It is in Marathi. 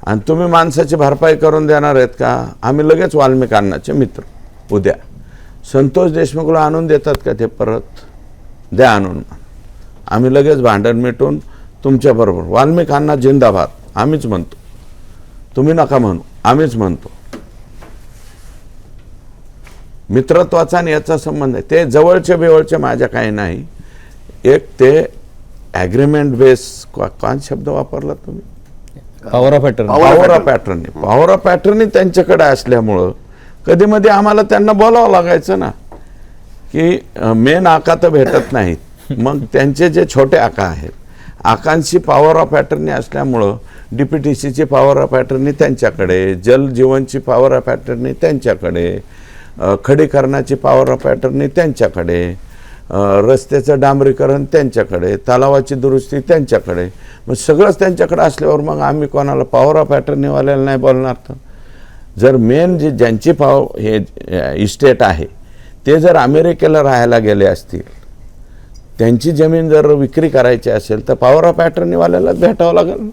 आणि तुम्ही माणसाची भरपाई करून देणार आहेत का? आम्ही लगेच वाल्मिक अण्णाचे मित्र उद्या संतोष देशमुखला आणून देतात का ते परत? द्या आणून, आम्ही लगेच भांडण मिटून तुमच्याबरोबर. वाल्मिक अण्णा जिंदाबाद आम्हीच म्हणतो, तुम्ही नका म्हणू, आम्हीच म्हणतो. मित्रत्वाचा आणि याचा संबंध आहे. ते जवळचे बेवळचे माझ्या काही नाही. एक ते ॲग्रीमेंट बेस, कोण शब्द वापरला तुम्ही? Power of attorney. Power of attorney. Power of attorney त्यांच्याकडे असल्यामुळं कधी मध्ये आम्हाला त्यांना बोलावं लागायचं ना, की मेन आका तर भेटत नाहीत, मग त्यांचे जे छोटे आका आहेत, आकांशी पॉवर ऑफ अटर्नी असल्यामुळं DPTCची पॉवर ऑफ अटर्नी त्यांच्याकडे, जल जीवनची पॉवर ऑफ अटर्नी त्यांच्याकडे, खडीकरणाची पॉवर ऑफ अटर्नी त्यांच्याकडे, रस्त्याचं डांबरीकरण त्यांच्याकडे, तलावाची दुरुस्ती त्यांच्याकडे. मग सगळंच त्यांच्याकडे असल्यावर मग आम्ही कोणाला पॉवर ऑफ अटर्नीवाल्याला नाही बोलणार? तर जर मेन जे ज्यांची हे इस्टेट आहे ते जर अमेरिकेला राहायला गेले असतील, त्यांची जमीन जर विक्री करायची असेल तर पॉवर ऑफ अटर्नीवाल्यालाच भेटावं लागेल.